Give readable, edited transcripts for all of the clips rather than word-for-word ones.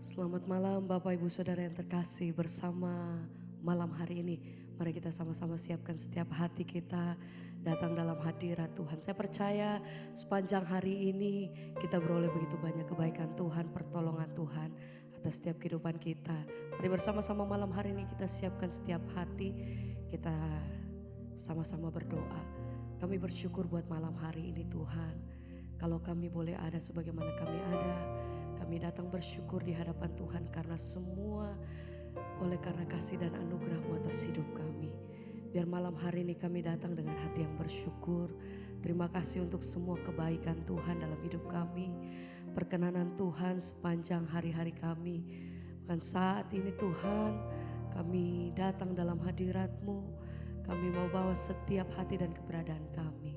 Selamat malam Bapak Ibu Saudara yang terkasih, bersama malam hari ini mari kita sama-sama siapkan setiap hati kita datang dalam hadirat Tuhan. Saya percaya sepanjang hari ini kita beroleh begitu banyak kebaikan Tuhan, pertolongan Tuhan atas setiap kehidupan kita. Mari bersama-sama malam hari ini kita siapkan setiap hati, kita sama-sama berdoa. Kami bersyukur buat malam hari ini Tuhan. Kalau kami boleh ada sebagaimana kami ada, kami datang bersyukur di hadapan Tuhan karena semua oleh karena kasih dan anugerah-Mu atas hidup kami. Biar malam hari ini kami datang dengan hati yang bersyukur. Terima kasih untuk semua kebaikan Tuhan dalam hidup kami. Perkenanan Tuhan sepanjang hari-hari kami. Bahkan saat ini Tuhan, kami datang dalam hadirat-Mu. Kami mau bawa setiap hati dan keberadaan kami.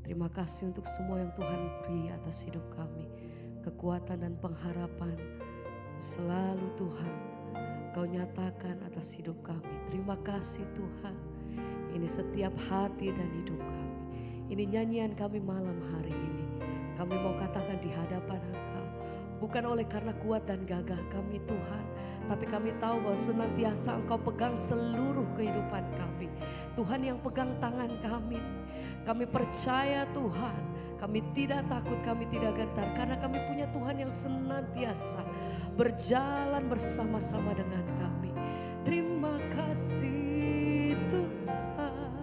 Terima kasih untuk semua yang Tuhan beri atas hidup kami. Kekuatan dan pengharapan selalu Tuhan Kau nyatakan atas hidup kami. Terima kasih Tuhan. Ini setiap hati dan hidup kami. Ini nyanyian kami malam hari ini. Kami mau katakan di hadapan Engkau, bukan oleh karena kuat dan gagah kami Tuhan, tapi kami tahu bahwa senantiasa Engkau pegang seluruh kehidupan kami. Tuhan yang pegang tangan kami. Kami percaya Tuhan, kami tidak takut, kami tidak gentar, karena kami punya Tuhan yang senantiasa berjalan bersama-sama dengan kami. Terima kasih Tuhan,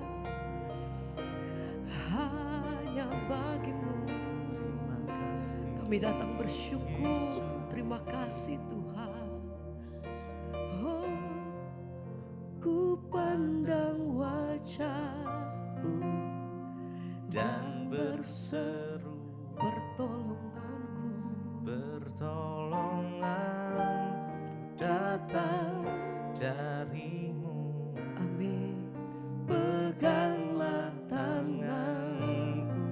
hanya bagimu kami datang bersyukur. Terima kasih Tuhan. Oh, ku pandang wajah-Mu dan berseru, pertolonganku datang dari-Mu. Amin. Peganglah tanganku,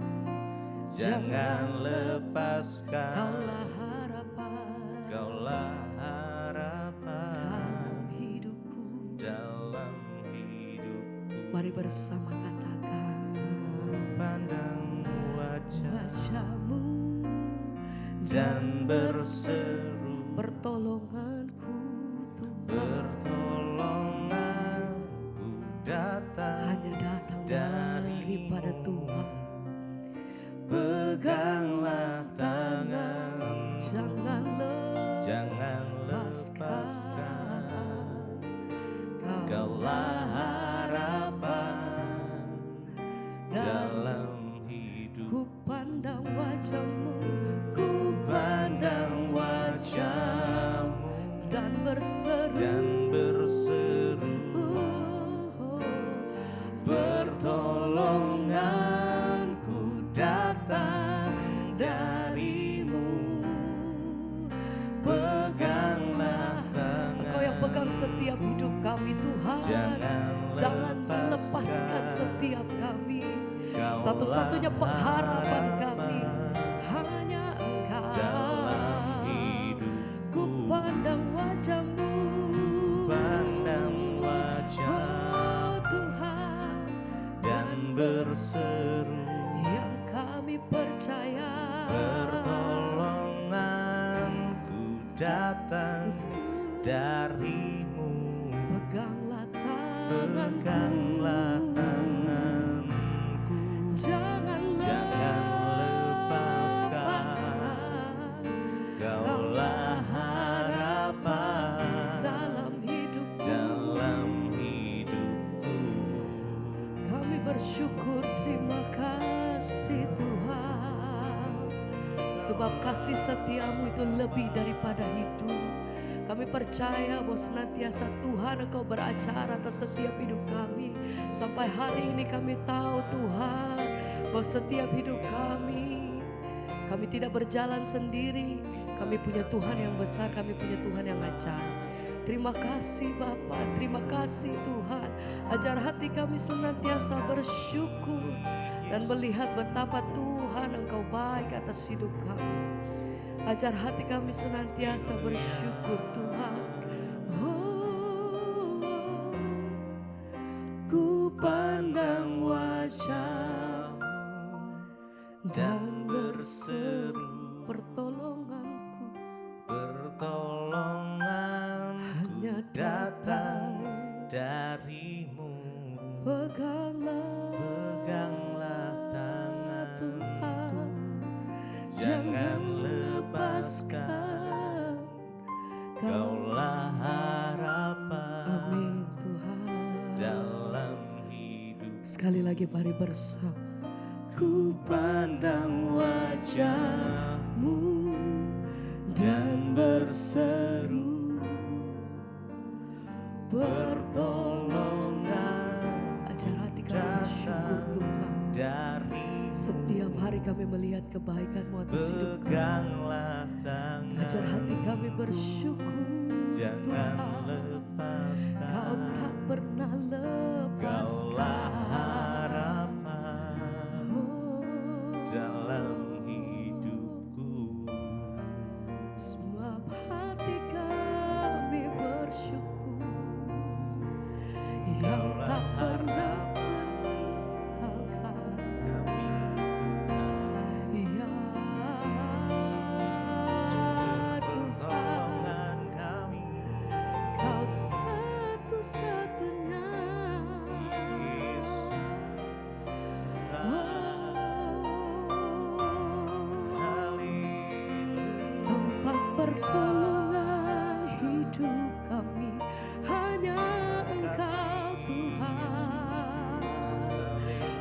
jangan lepaskan. Kaulah harapan, Kaulah harapan dalam hidupku. Mari bersama katakan, pandang wajah-Mu dan berseru, pertolonganku Tuhan. pertolonganku datang Hanya datang daripada Tuhan. Peganglah tangan, jangan lepaskan. Kaulah Kaulah harapan dalam hidup. ku pandang wajah-Mu, ku Pandang wajah-Mu dan berseru, pertolonganku datang dari-Mu. Peganglah tangan, Engkau yang pegang setiap hidup kami Tuhan. Jangan lepaskan setiap kami. Satu-satunya pengharapan kami hanya Engkau. dalam hidup. Ku pandang wajah-Mu, Pandang oh wajah Tuhan, dan berseru, yang kami percaya. pertolonganku datang dari-Mu. Peganglah Peganglah tanganku, jangan lepaskan. Kaulah harapan dalam hidupku. Kami bersyukur, terima kasih Tuhan. Sebab kasih setia-Mu itu lebih daripada hidup. Kami percaya bahwa senantiasa Tuhan Engkau beracara atas setiap hidup kami. Sampai hari ini kami tahu Tuhan bahwa setiap hidup kami tidak berjalan sendiri. Kami punya Tuhan yang besar, kami punya Tuhan yang ajaib. Terima kasih Bapa, terima kasih Tuhan. Ajar hati kami senantiasa bersyukur dan melihat betapa Tuhan Engkau baik atas hidup kami. Ajar hati kami senantiasa bersyukur Tuhan. Oh, ku pandang wajah-Mu dan berseru, pertolonganku. Pertolongan darimu. Peganglah Tanganku, Tuhan, jangan lepaskan. Kaulah harapan Amin Tuhan. dalam hidup. Sekali lagi mari bersama. Ku pandang wajah-Mu dan berseru pertolongan. Ajar hati kami bersyukur Tuhan. Dari Setiap hari kami melihat kebaikan-Mu atas hidup kami. peganglah tangan, Ajar hati kami bersyukur jangan Tuhan. lepaskan. Kau tak pernah Kaulah lepaskan. harapan Oh, dalam hidupku. sebab hati kami bersyukur. Yang tak pernah meninggalkan. Kami Tuhan, Ya Tuhan, pertolongan kami. Kau satu-satunya. Yesus, haleluya. Tempat pertolongan hidup kami hanya Engkau Tuhan.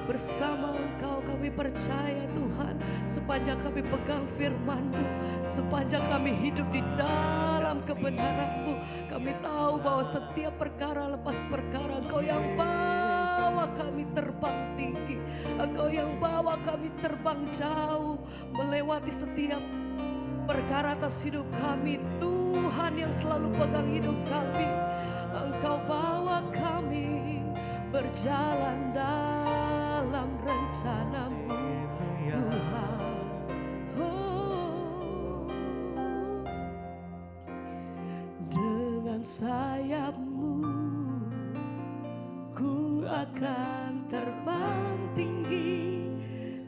Bersama Engkau kami percaya Tuhan, sepanjang kami pegang firman-Mu, sepanjang kami hidup di dalam kebenaran-Mu, kami tahu bahwa setiap perkara lepas perkara Engkau yang bawa kami terbang tinggi, Engkau yang bawa kami terbang jauh, melewati setiap perkara atas hidup kami. Tuhan yang selalu pegang hidup kami, Engkau bawa kami berjalan dalam rencana-Mu Tuhan. Oh, dengan sayap-Mu ku akan terbang tinggi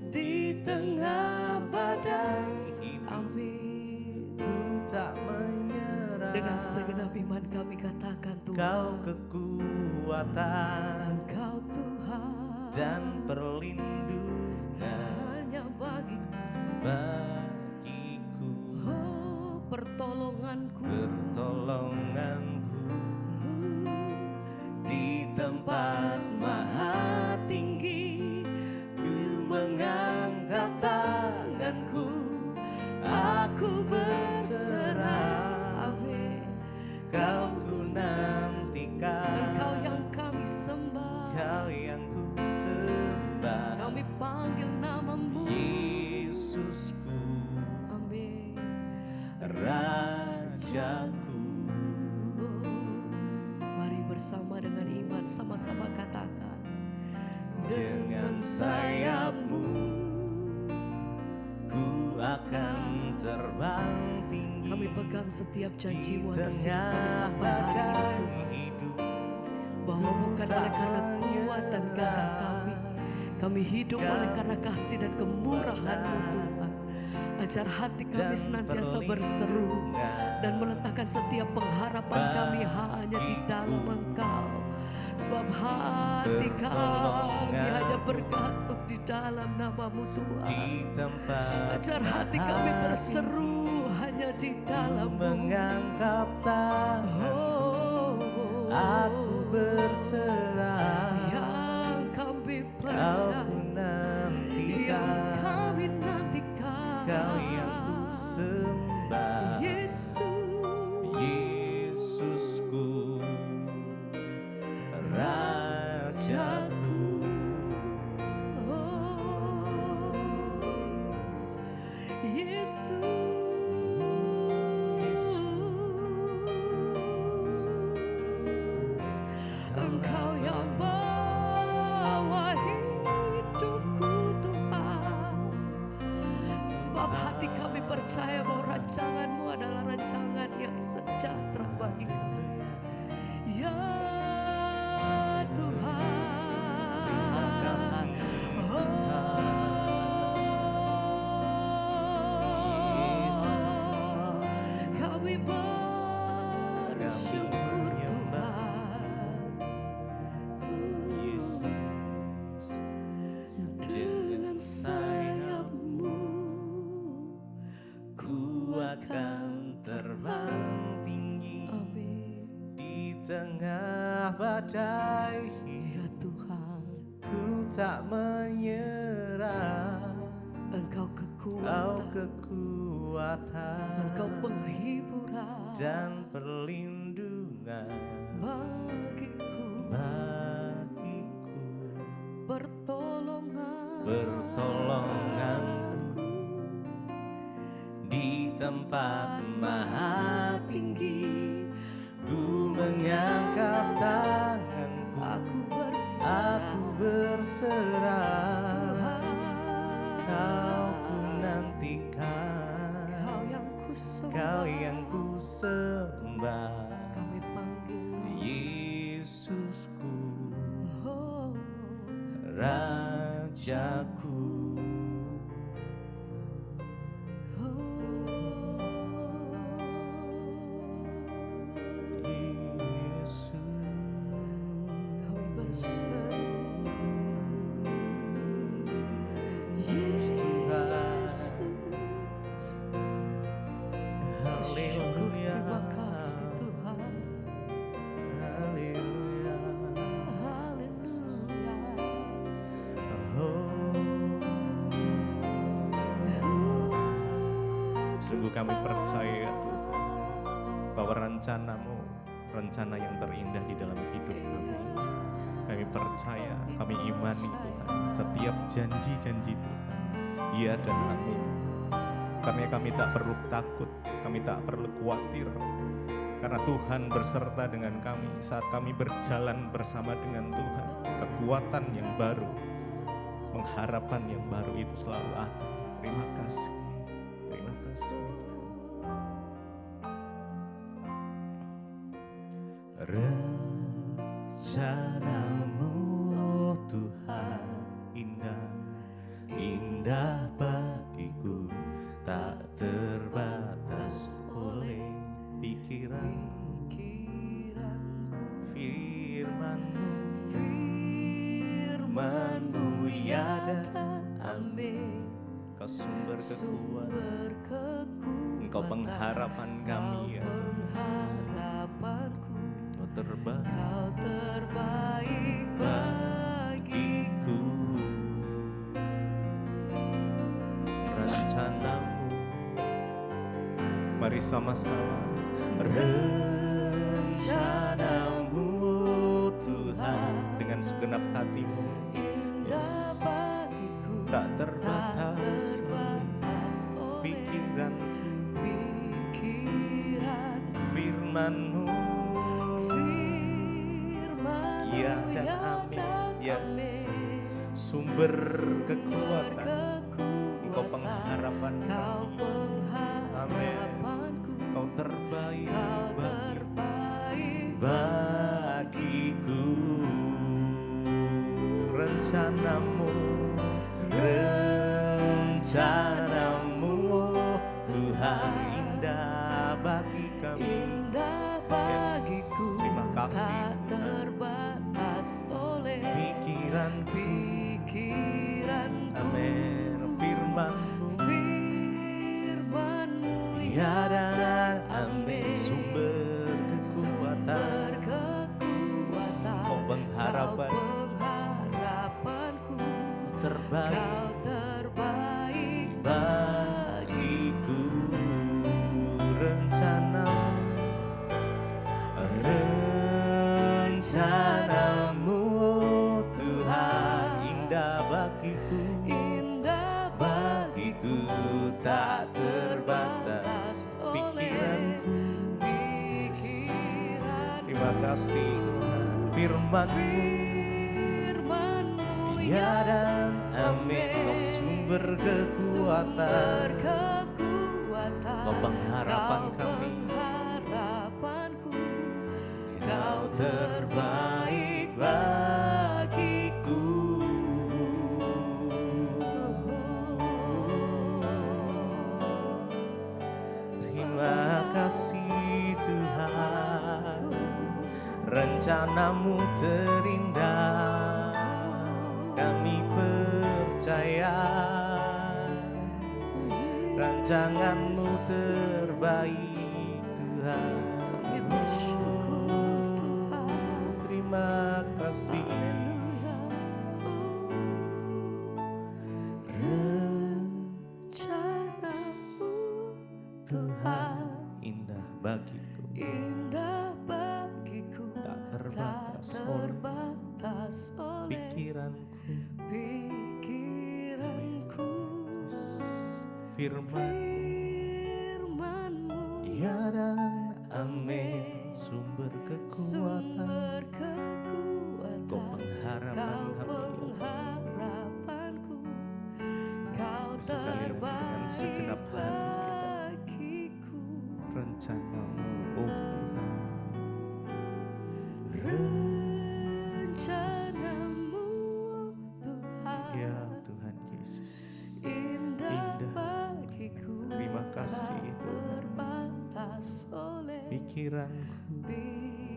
di tengah badai. Amin. Ku tak menyerah. Dengan segenap iman kami katakan Kau Tuhan, kekuatan Engkau Tuhan dan perlindungan hanya bagiku. oh, pertolonganku Pertolonganku di tempat maha tinggi. Ku mengangkat tanganku, aku berserah. Amin. Kau ku nantikan, Engkau yang kami sembah, Kau yang ku sembah. kami panggil nama-Mu Yesusku, Amin. Rajaku. Mari bersama dengan iman sama-sama katakan, Dengan sayap-Mu ku akan terbang tinggi. kami pegang setiap Di janji-Mu atas hidup tengah kami sampai hari ini badai Tuhan. hidup. Bahwa bukan oleh karena kuat dan gagah kami hidup oleh karena kasih dan kemurahan-Mu Tuhan. Ajar hati kami senantiasa berseru dan meletakkan setiap pengharapan kami hanya di dalam Engkau. Sebab hati kami hanya bergantung di dalam nama-Mu Tuhan. Di tempat Ajar hati kami berseru hanya di dalam-Mu. mengangkat tangan, Oh, aku berserah. yang kami Kau percaya, ku yang nantikan, kami nantikan. Kau yang ku sembah. Yesus, Yesusku, Rajaku. oh, Yesus, Engkau yang bawa hidupku Tuhan. Sebab hati kami percaya bahwa rancangan-Mu adalah rancangan yang sejahtera bagi kami. Ya Tuhan, Terima kasih. kami bersyukur Tuhan. sayapmu, ku akan terbang tinggi. Amin. Di tengah badai, Ya Tuhan, ku tak menyerah. Engkau Kau kekuatan, kekuatan Engkau penghiburan dan perlindungan bagiku, pertolonganku di tempat maha tinggi. Ku mengangkat tanganku, aku aku berserah. Tuhan, Kau ku nantikan, Kau yang ku sembah, kami panggil nama. Yesusku, Oh, Rajaku. Yesus, kami berseru, Yesus. Syukur, Haleluya, terima kasih Tuhan. Haleluya. Haleluya. Sungguh kami percaya ya Tuhan, bahwa rencana-Mu, rencana yang terindah di dalam hidup kami. Kami percaya, kami imani Tuhan, setiap janji-janji Tuhan, ya dan amin. Karena kami tak perlu takut, kami tak perlu khawatir, karena Tuhan berserta dengan kami saat kami berjalan bersama dengan Tuhan. Kekuatan yang baru, pengharapan yang baru itu selalu ada. Terima kasih, terima kasih. Rencana-Mu Tuhan indah, indah bagiku, tak terbatas oleh pikiranku. Firman-Mu, Firman-Mu ya dan amin. Kau sumber kekuatan, Engkau pengharapan kami ya pengharapanku, Kau terbaik Kau terbaik bagiku. Rencana-Mu, mari sama-sama. Rencana-Mu Tuhan, dengan segenap hatimu, indah bagiku, tak terbatas oleh pikiranku. Firman-Mu, Firman-Mu ya dan amin. Yes. Sumber kekuatan, Engkau pengharapan kami. Amin. Kau terbaik bagiku. Rencana-Mu, rencana-Mu Tuhan indah bagi kami. bagiku, Terima kasih tak Tuhan. terbatas oleh Pikiranku, pikiranku. amin. Firman-Mu, Firman-Mu ya dan amin. Sumber kekuatan, Kau pengharapan, pengharapanku, terbaik Kau terbaik bagiku. Rencana-Mu Tuhan indah bagiku, indah bagiku, tak terbatas pikiranku. Terima kasih Tuhan. Firman-Mu ya dan amin. Kau sumber kekuatan, Kau pengharapan kami. Kau terbaik bagiku. Terima kasih Tuhan. Rencana-Mu terindah, kami percaya rancanganmu terbaik Tuhan. Kami bersyukur Tuhan. Terima kasih. Haleluya. Rencanamu Tuhan Indah bagiku, indah bagiku, tak terbatas oleh terbatas oleh pikiranku. pikiranku. Firman-Mu, Firman-Mu ya dan amin, sumber kekuatan. sumber kekuatan. Kau pengharapan Kau kami. pengharapanku, Kau Sekali lagi dengan segenap terbaik hati bagiku. Rencana-Mu, oh Tuhan. Rencanamu Tuhan, Ya Tuhan Yesus, indah indah. bagiku, Terima kasih tak Tuhan. terbatas oleh Pikiranku,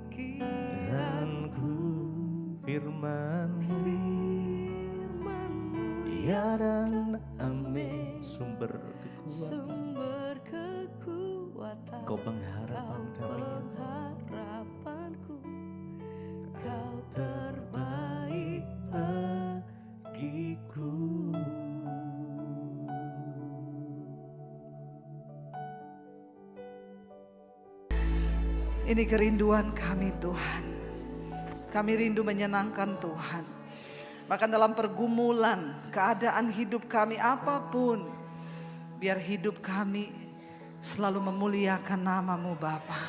pikiranku. Firman-Mu, Firman-Mu ya dan amin, sumber kekuatan. sumber kekuatan. Kau pengharapan Kau kami. pengharapanku, Kau terbaik bagiku. Ini kerinduan kami Tuhan. Kami rindu menyenangkan Tuhan. Bahkan dalam pergumulan, keadaan hidup kami apapun, biar hidup kami selalu memuliakan nama-Mu Bapa.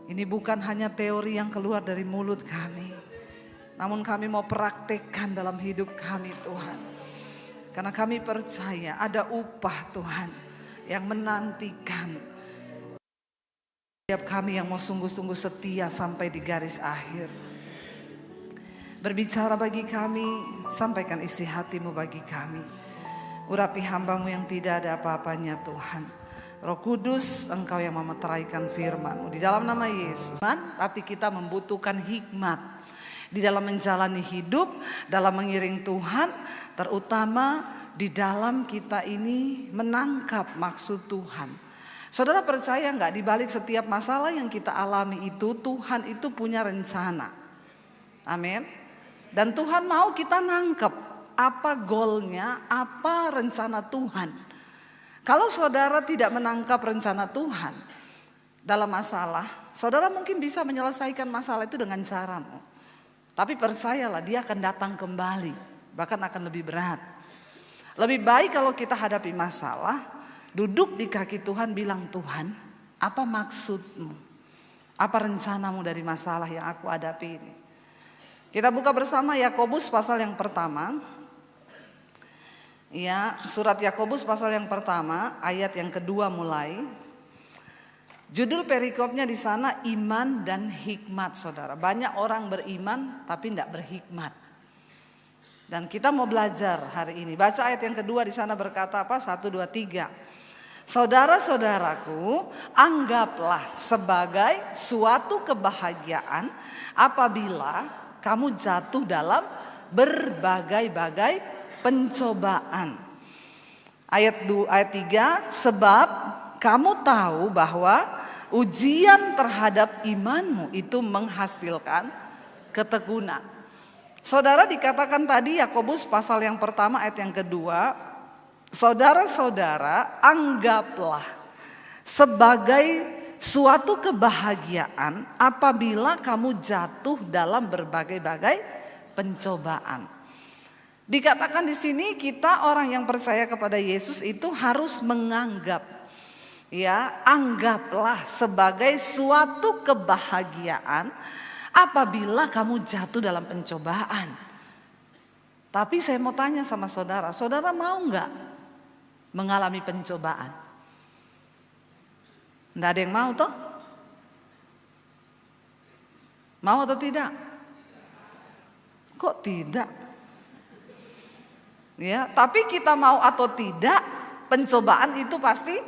Ini bukan hanya teori yang keluar dari mulut kami, namun kami mau praktekkan dalam hidup kami Tuhan. Karena kami percaya ada upah Tuhan yang menantikan setiap kami yang mau sungguh-sungguh setia sampai di garis akhir. Berbicara bagi kami, sampaikan isi hati-Mu bagi kami. Urapi hamba-Mu yang tidak ada apa-apanya Tuhan. Roh Kudus, Engkau yang memeteraikan firman-Mu di dalam nama Yesus. Tapi kita membutuhkan hikmat di dalam menjalani hidup, dalam mengiring Tuhan, terutama di dalam kita ini menangkap maksud Tuhan. Saudara percaya nggak, di balik setiap masalah yang kita alami itu, Tuhan itu punya rencana. Amin. Dan Tuhan mau kita nangkep apa goalnya, apa rencana Tuhan. Kalau saudara tidak menangkap rencana Tuhan dalam masalah, saudara mungkin bisa menyelesaikan masalah itu dengan caramu. Tapi percayalah, dia akan datang kembali, bahkan akan lebih berat. Lebih baik kalau kita hadapi masalah, duduk di kaki Tuhan, bilang, Tuhan, apa maksud-Mu? Apa rencana-Mu dari masalah yang aku hadapi ini? Kita buka bersama Yakobus pasal yang pertama. Ya, surat Yakobus pasal yang pertama, ayat yang kedua mulai. Judul perikopnya di sana iman dan hikmat, saudara. Banyak orang beriman tapi tidak berhikmat. Dan kita mau belajar hari ini. Baca ayat yang kedua di sana berkata apa? 1, 2, 3. Saudara-saudaraku, anggaplah sebagai suatu kebahagiaan apabila kamu jatuh dalam berbagai-bagai pencobaan. Ayat 3, sebab kamu tahu bahwa ujian terhadap imanmu itu menghasilkan ketekunan. Saudara, dikatakan tadi Yakobus pasal yang pertama ayat yang kedua, saudara-saudara anggaplah sebagai suatu kebahagiaan apabila kamu jatuh dalam berbagai-bagai pencobaan. Dikatakan di sini kita orang yang percaya kepada Yesus itu harus menganggap, ya, anggaplah sebagai suatu kebahagiaan apabila kamu jatuh dalam pencobaan. Tapi saya mau tanya sama saudara, saudara mau nggak mengalami pencobaan? Nggak ada yang mau toh? Mau atau tidak? Kok tidak? Ya, tapi kita mau atau tidak, pencobaan itu pasti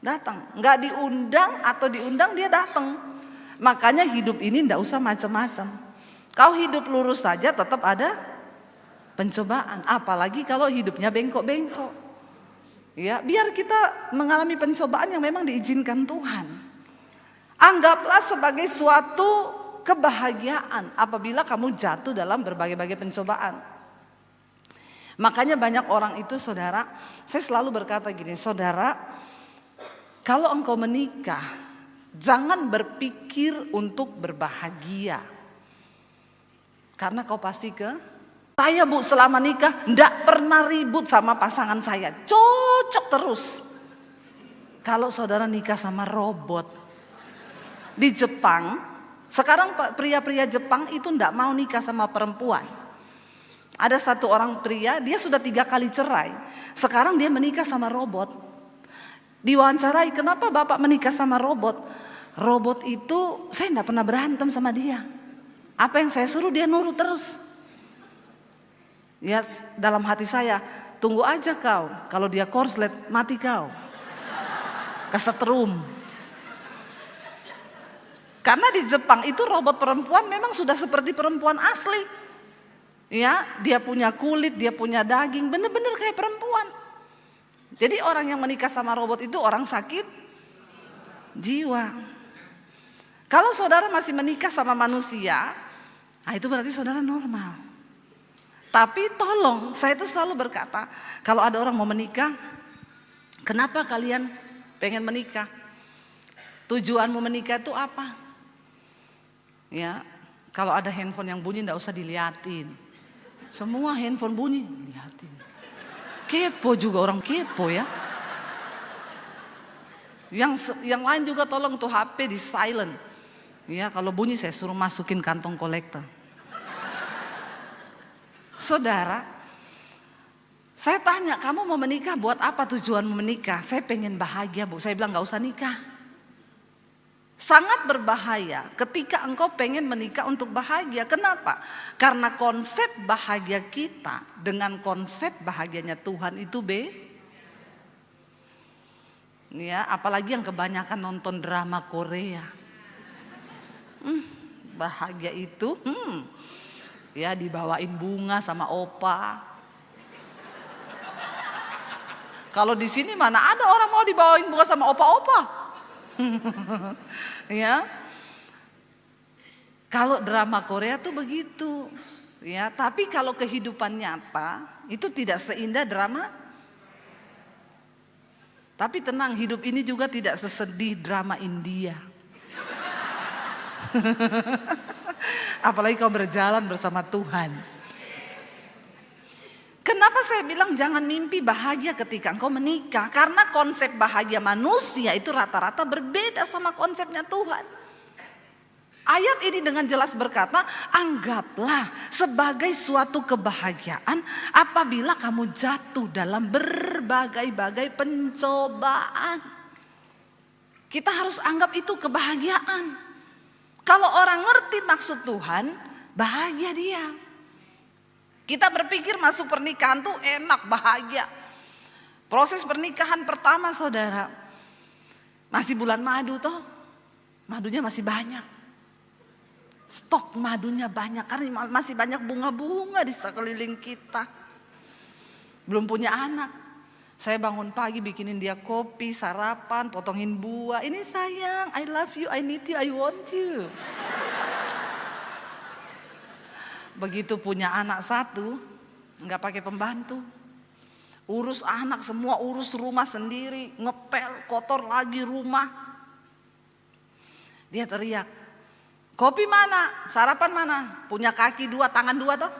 datang. Nggak diundang atau diundang, dia datang. Makanya hidup ini nggak usah macam-macam. Kau hidup lurus saja tetap ada pencobaan. Apalagi kalau hidupnya bengkok-bengkok. Ya, biar kita mengalami pencobaan yang memang diizinkan Tuhan. Anggaplah sebagai suatu kebahagiaan apabila kamu jatuh dalam berbagai-bagai pencobaan. Makanya banyak orang itu, saudara, saya selalu berkata gini, saudara, kalau engkau menikah, jangan berpikir untuk berbahagia. Karena kau pasti saya Bu selama nikah enggak pernah ribut sama pasangan saya, cocok terus. Kalau saudara nikah sama robot, di Jepang, sekarang pria-pria Jepang itu enggak mau nikah sama perempuan. Ada satu orang pria, dia sudah 3 kali cerai, sekarang dia menikah sama robot. Diwawancarai, kenapa Bapak menikah sama robot? Robot itu, saya enggak pernah berantem sama dia. Apa yang saya suruh dia nurut terus. Ya, dalam hati saya, tunggu aja kau. Kalau dia korslet, mati kau. Kesetrum. Karena di Jepang itu robot perempuan memang sudah seperti perempuan asli. Ya, dia punya kulit, dia punya daging, bener-bener kayak perempuan. Jadi orang yang menikah sama robot itu orang sakit jiwa. Kalau saudara masih menikah sama manusia, nah itu berarti saudara normal. Tapi tolong, saya itu selalu berkata, kalau ada orang mau menikah, kenapa kalian pengen menikah? Tujuanmu menikah itu apa? Ya, kalau ada handphone yang bunyi enggak usah diliatin. Semua handphone bunyi, liatin. Kepo juga, orang kepo ya. Yang lain juga tolong tuh HP di silent. Ya, kalau bunyi saya suruh masukin kantong kolektor. Saudara, saya tanya, kamu mau menikah buat apa, tujuanmu menikah? Saya pengen bahagia Bu, saya bilang gak usah nikah. Sangat berbahaya ketika engkau pengen menikah untuk bahagia. Kenapa? Karena konsep bahagia kita dengan konsep bahagianya Tuhan itu ya, apalagi yang kebanyakan nonton drama Korea. Bahagia itu ya dibawain bunga sama opa. Kalau di sini mana ada orang mau dibawain bunga sama opa-opa. Ya. Kalau drama Korea tuh begitu. Ya, tapi kalau kehidupan nyata itu tidak seindah drama. Tapi tenang, hidup ini juga tidak sesedih drama India. Apalagi kau berjalan bersama Tuhan. Kenapa saya bilang jangan mimpi bahagia ketika engkau menikah? Karena konsep bahagia manusia itu rata-rata berbeda sama konsepnya Tuhan. Ayat ini dengan jelas berkata, anggaplah sebagai suatu kebahagiaan apabila kamu jatuh dalam berbagai-bagai pencobaan. Kita harus anggap itu kebahagiaan. Kalau orang ngerti maksud Tuhan, bahagia dia. Kita berpikir masuk pernikahan tuh enak, bahagia. Proses pernikahan pertama saudara, masih bulan madu toh, madunya masih banyak. Stok madunya banyak karena masih banyak bunga-bunga di sekeliling kita. Belum punya anak. Saya bangun pagi bikinin dia kopi, sarapan, potongin buah. Ini sayang, I love you, I need you, I want you. Begitu punya anak satu, nggak pakai pembantu. Urus anak semua, urus rumah sendiri, ngepel, kotor lagi rumah. Dia teriak, kopi mana? Sarapan mana? Punya kaki 2, tangan 2 toh?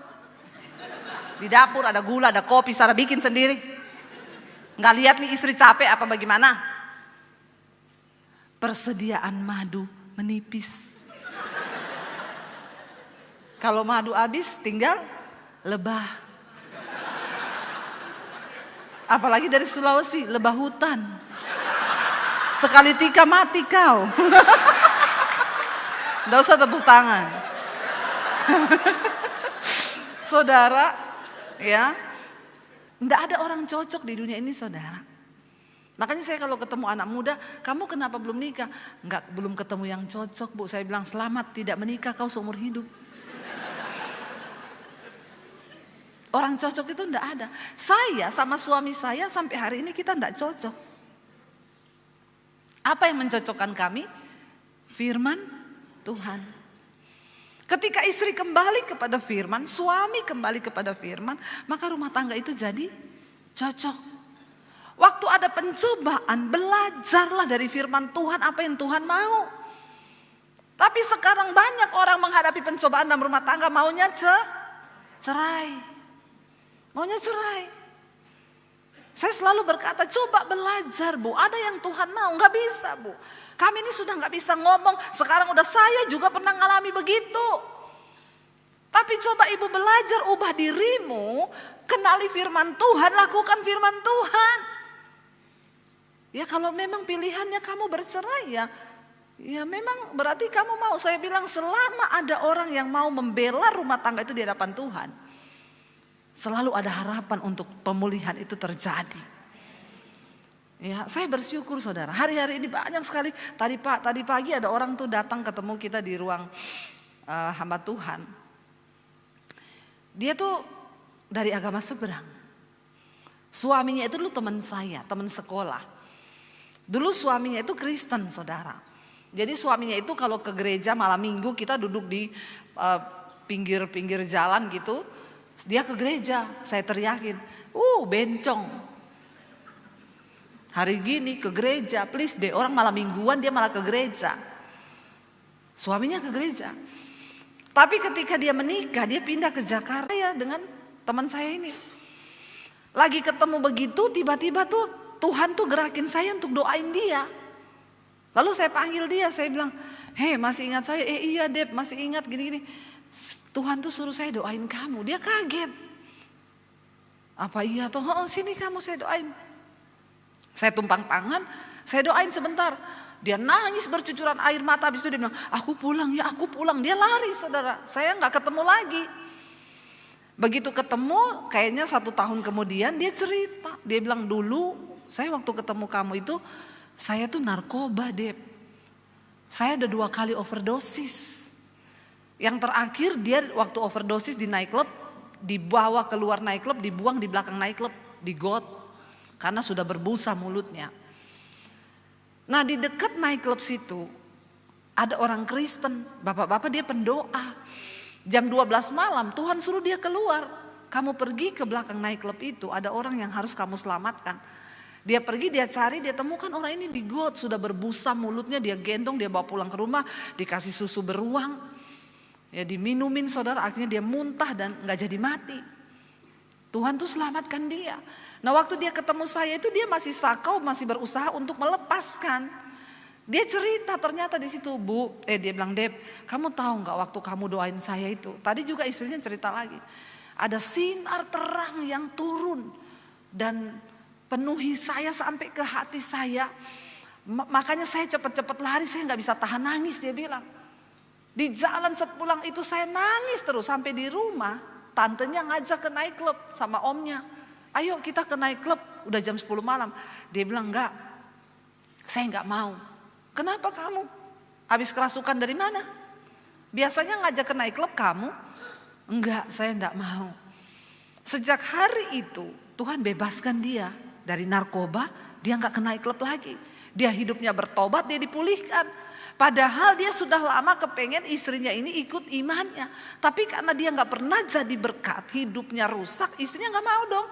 Di dapur ada gula, ada kopi, Sarah bikin sendiri. Nggak lihat nih istri capek apa bagaimana? Persediaan madu menipis. Kalau madu habis tinggal lebah. Apalagi dari Sulawesi, lebah hutan. Sekali tika mati kau. Nggak usah tepuk tangan. Saudara, ya. Nggak ada orang cocok di dunia ini saudara. Makanya saya kalau ketemu anak muda, kamu kenapa belum nikah? Belum ketemu yang cocok Bu. Saya bilang selamat tidak menikah kau seumur hidup. Orang cocok itu enggak ada. Saya sama suami saya sampai hari ini kita enggak cocok. Apa yang mencocokkan kami? Firman Tuhan. Ketika istri kembali kepada firman, suami kembali kepada firman, maka rumah tangga itu jadi cocok. Waktu ada pencobaan, belajarlah dari firman Tuhan apa yang Tuhan mau. Tapi sekarang banyak orang menghadapi pencobaan dalam rumah tangga maunya cerai. Maunya cerai. Saya selalu berkata, coba belajar Bu, ada yang Tuhan mau, nggak bisa Bu. Kami ini sudah nggak bisa ngomong, sekarang udah saya juga pernah ngalami begitu. Tapi coba ibu belajar, ubah dirimu, kenali firman Tuhan, lakukan firman Tuhan. Ya kalau memang pilihannya kamu bercerai ya memang berarti kamu mau. Saya bilang selama ada orang yang mau membela rumah tangga itu di hadapan Tuhan, selalu ada harapan untuk pemulihan itu terjadi. Ya, saya bersyukur saudara. Hari-hari ini banyak sekali. Tadi pagi ada orang tuh datang ketemu kita di ruang hamba Tuhan. Dia tuh dari agama seberang. Suaminya itu dulu teman saya, teman sekolah. Dulu suaminya itu Kristen saudara. Jadi suaminya itu kalau ke gereja malam minggu kita duduk di pinggir-pinggir jalan gitu. Dia ke gereja, saya teriakin, bencong. Hari gini ke gereja, please deh, orang malam mingguan dia malah ke gereja. Suaminya ke gereja. Tapi ketika dia menikah, dia pindah ke Jakarta ya dengan teman saya ini. Lagi ketemu begitu, tiba-tiba tuh Tuhan tuh gerakin saya untuk doain dia. Lalu saya panggil dia, saya bilang, hei masih ingat saya? Iya Deb, masih ingat gini-gini. Tuhan tuh suruh saya doain kamu. Dia kaget. Apa iya tuh? Oh sini kamu saya doain. Saya tumpang tangan, saya doain sebentar. Dia nangis bercucuran air mata. Habis itu dia bilang, aku pulang ya, aku pulang. Dia lari saudara, saya gak ketemu lagi. Begitu ketemu, kayaknya 1 tahun kemudian dia cerita. Dia bilang dulu, saya waktu ketemu kamu itu, saya tuh narkoba Dep. Saya udah 2 kali overdosis. Yang terakhir dia waktu overdosis di nightclub, dibawa keluar nightclub, dibuang di belakang nightclub, di got. Karena sudah berbusa mulutnya. Nah di dekat nightclub situ ada orang Kristen, bapak-bapak dia pendoa. Jam 12 malam Tuhan suruh dia keluar. Kamu pergi ke belakang nightclub itu, ada orang yang harus kamu selamatkan. Dia pergi, dia cari, dia temukan orang ini di got, sudah berbusa mulutnya, dia gendong, dia bawa pulang ke rumah, dikasih susu beruang. Ya diminumin saudara, akhirnya dia muntah dan gak jadi mati. Tuhan tuh selamatkan dia. Nah waktu dia ketemu saya itu dia masih sakau, masih berusaha untuk melepaskan. Dia cerita ternyata di situ dia bilang Deb, kamu tahu nggak waktu kamu doain saya itu? Tadi juga istrinya cerita lagi. Ada sinar terang yang turun dan penuhi saya sampai ke hati saya. Makanya saya cepat-cepat lari, saya nggak bisa tahan nangis dia bilang. Di jalan sepulang itu saya nangis terus sampai di rumah. Tantenya ngajak ke nightclub sama omnya. Ayo kita ke nightclub, udah jam 10 malam. Dia bilang enggak, saya enggak mau. Kenapa kamu? Habis kerasukan dari mana? Biasanya ngajak ke nightclub kamu? Enggak, saya enggak mau. Sejak hari itu Tuhan bebaskan dia dari narkoba, dia enggak ke nightclub lagi. Dia hidupnya bertobat, dia dipulihkan. Padahal dia sudah lama kepengen istrinya ini ikut imannya. Tapi karena dia enggak pernah jadi berkat, hidupnya rusak, istrinya enggak mau dong.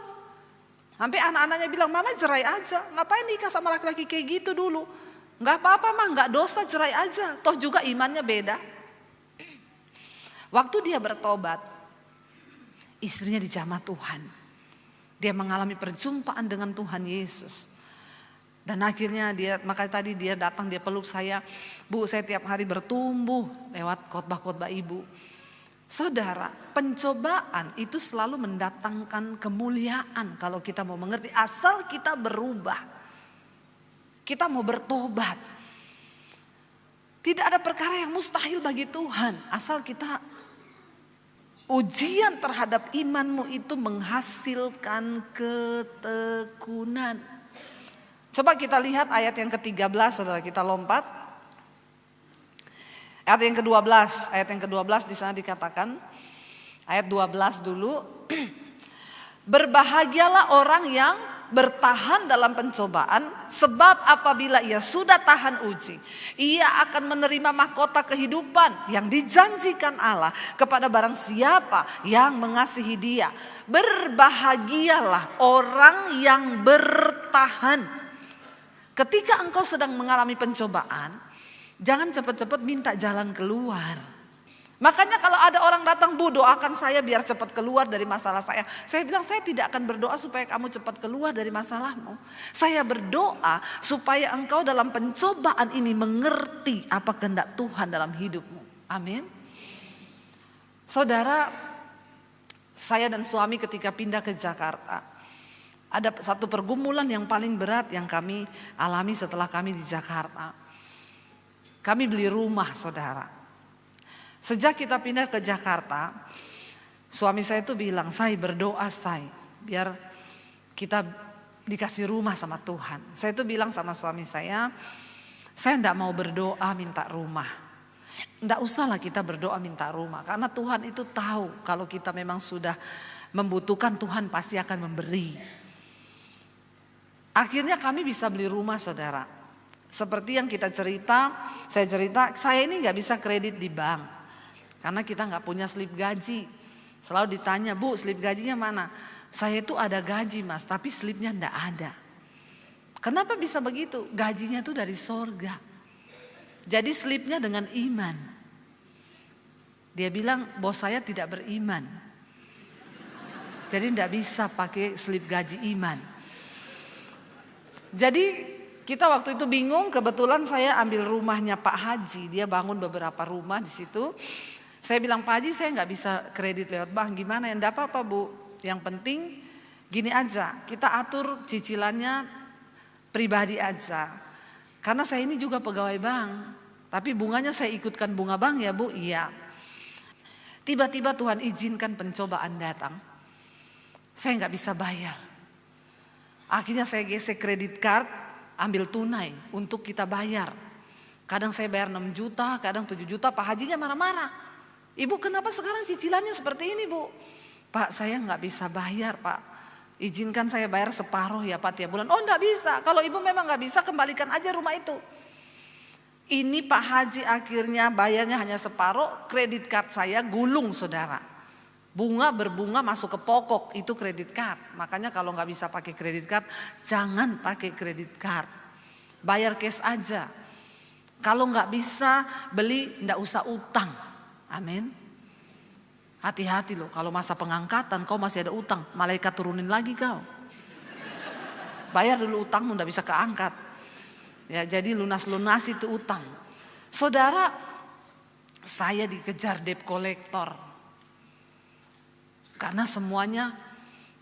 Sampai anak-anaknya bilang, mama cerai aja. Ngapain nikah sama laki-laki kayak gitu dulu? Gak apa-apa mah, gak dosa, cerai aja. Toh juga imannya beda. Waktu dia bertobat, istrinya dijamah Tuhan. Dia mengalami perjumpaan dengan Tuhan Yesus. Dan akhirnya makanya tadi dia datang, dia peluk saya. Bu, saya tiap hari bertumbuh lewat khotbah-khotbah ibu. Saudara, pencobaan itu selalu mendatangkan kemuliaan kalau kita mau mengerti. Asal kita berubah, kita mau bertobat. Tidak ada perkara yang mustahil bagi Tuhan. Asal kita ujian terhadap imanmu itu menghasilkan ketekunan. Coba kita lihat ayat yang ke-13, saudara, kita lompat. Ayat yang ke-12 di sana dikatakan, ayat 12 dulu. Berbahagialah orang yang bertahan dalam pencobaan, sebab apabila ia sudah tahan uji, ia akan menerima mahkota kehidupan yang dijanjikan Allah kepada barang siapa yang mengasihi Dia. Berbahagialah orang yang bertahan. Ketika engkau sedang mengalami pencobaan, jangan cepat-cepat minta jalan keluar. Makanya kalau ada orang datang, Bu doakan saya biar cepat keluar dari masalah saya. Saya bilang saya tidak akan berdoa supaya kamu cepat keluar dari masalahmu. Saya berdoa supaya engkau dalam pencobaan ini mengerti apa kehendak Tuhan dalam hidupmu. Amin. Saudara, saya dan suami ketika pindah ke Jakarta, ada satu pergumulan yang paling berat yang kami alami setelah kami di Jakarta. Kami beli rumah, saudara. Sejak kita pindah ke Jakarta, suami saya itu bilang, "Say, berdoa, Say, biar kita dikasih rumah sama Tuhan." Saya itu bilang sama suami saya enggak mau berdoa minta rumah. Enggak usahlah kita berdoa minta rumah, karena Tuhan itu tahu kalau kita memang sudah membutuhkan, Tuhan pasti akan memberi. Akhirnya kami bisa beli rumah, saudara. Seperti yang kita cerita, saya ini nggak bisa kredit di bank. Karena kita nggak punya slip gaji. Selalu ditanya, "Bu, slip gajinya mana?" Saya itu ada gaji, Mas, tapi slipnya nggak ada. Kenapa bisa begitu? Gajinya itu dari sorga. Jadi slipnya dengan iman. Dia bilang, "Bos saya tidak beriman. Jadi nggak bisa pakai slip gaji iman." Jadi kita waktu itu bingung, kebetulan saya ambil rumahnya Pak Haji. Dia bangun beberapa rumah di situ. Saya bilang, "Pak Haji, saya nggak bisa kredit lewat bank, gimana ya?" "Enggak apa-apa, Bu. Yang penting gini aja, kita atur cicilannya pribadi aja. Karena saya ini juga pegawai bank, tapi bunganya saya ikutkan bunga bank ya, Bu." "Iya." Tiba-tiba Tuhan izinkan pencobaan datang. Saya nggak bisa bayar. Akhirnya saya gesek kredit card, ambil tunai untuk kita bayar. Kadang saya bayar 6 juta, kadang 7 juta. Pak Hajinya marah-marah. "Ibu, kenapa sekarang cicilannya seperti ini, Bu?" "Pak, saya nggak bisa bayar, Pak. Izinkan saya bayar separuh ya, Pak, tiap bulan." "Oh, nggak bisa. Kalau Ibu memang nggak bisa, kembalikan aja rumah itu." Ini Pak Haji akhirnya bayarnya hanya separuh. Kredit card saya gulung, saudara. Bunga berbunga masuk ke pokok, itu kredit card. Makanya kalau nggak bisa pakai kredit card, jangan pakai kredit card. Bayar cash aja. Kalau nggak bisa beli, nggak usah utang. Amin. Hati-hati loh, kalau masa pengangkatan kau masih ada utang, malaikat turunin lagi kau. Bayar dulu utangmu, nggak bisa keangkat. Ya, jadi lunas-lunasi itu utang. Saudara, saya dikejar debt collector. Karena semuanya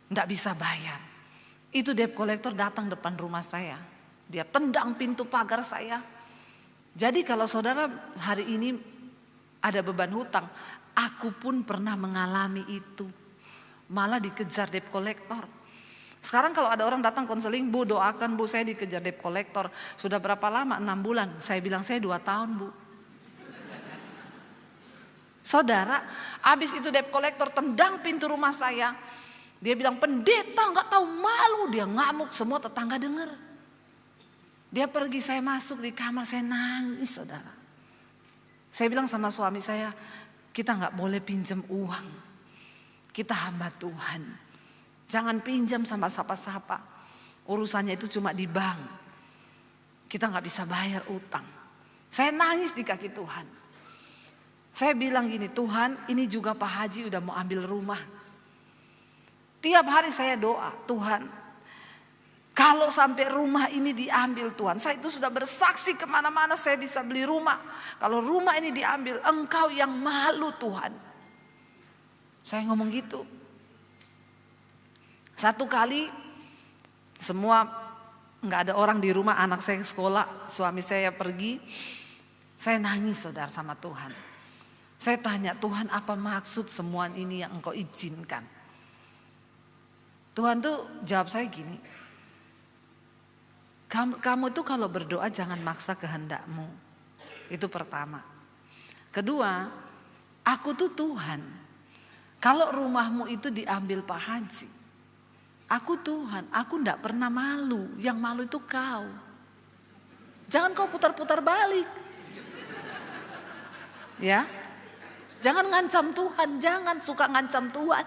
nggak bisa bayar. Itu debt collector datang depan rumah saya. Dia tendang pintu pagar saya. Jadi kalau saudara hari ini ada beban hutang, aku pun pernah mengalami itu. Malah dikejar debt collector. Sekarang kalau ada orang datang konseling, "Bu, doakan, Bu, saya dikejar debt collector." "Sudah berapa lama?" 6 bulan. Saya bilang, "Saya 2 tahun, Bu." Saudara, habis itu debt collector tendang pintu rumah saya. Dia bilang, "Pendeta nggak tahu malu." Dia ngamuk, semua tetangga dengar. Dia pergi, saya masuk di kamar, saya nangis, saudara. Saya bilang sama suami saya, kita nggak boleh pinjam uang. Kita hamba Tuhan. Jangan pinjam sama siapa-siapa. Urusannya itu cuma di bank. Kita nggak bisa bayar utang. Saya nangis di kaki Tuhan. Saya bilang gini, "Tuhan, ini juga Pak Haji udah mau ambil rumah." Tiap hari saya doa, "Tuhan, kalau sampai rumah ini diambil, Tuhan, saya itu sudah bersaksi kemana-mana saya bisa beli rumah. Kalau rumah ini diambil, Engkau yang malu, Tuhan." Saya ngomong gitu. Satu kali semua nggak ada orang di rumah, anak saya sekolah, suami saya pergi. Saya nangis, saudara, sama Tuhan. Saya tanya, "Tuhan, apa maksud semua ini yang Engkau izinkan?" Tuhan tuh jawab saya gini, kamu tuh kalau berdoa jangan maksa kehendakmu. Itu pertama. Kedua, aku tuh Tuhan. Kalau rumahmu itu diambil Pak Haji, Aku Tuhan, aku enggak pernah malu. Yang malu itu kau. Jangan kau putar-putar balik. Ya. Jangan ngancam Tuhan, jangan suka ngancam Tuhan.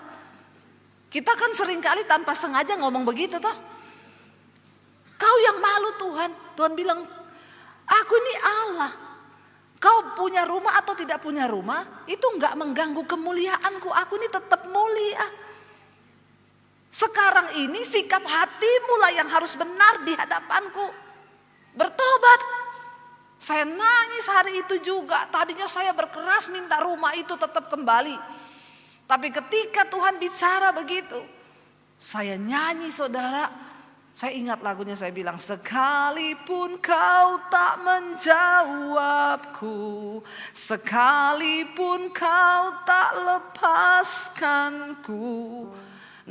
Kita kan seringkali tanpa sengaja ngomong begitu toh. Kau yang malu Tuhan. Tuhan bilang, aku ini Allah. Kau punya rumah atau tidak punya rumah, itu enggak mengganggu kemuliaanku. Aku ini tetap mulia. Sekarang ini sikap hatimu lah yang harus benar di hadapanku. Bertobat. Saya nangis hari itu juga. Tadinya saya berkeras minta rumah itu tetap kembali. Tapi ketika Tuhan bicara begitu, saya nyanyi saudara. Saya ingat lagunya, saya bilang, sekalipun kau tak menjawabku, sekalipun kau tak lepaskanku,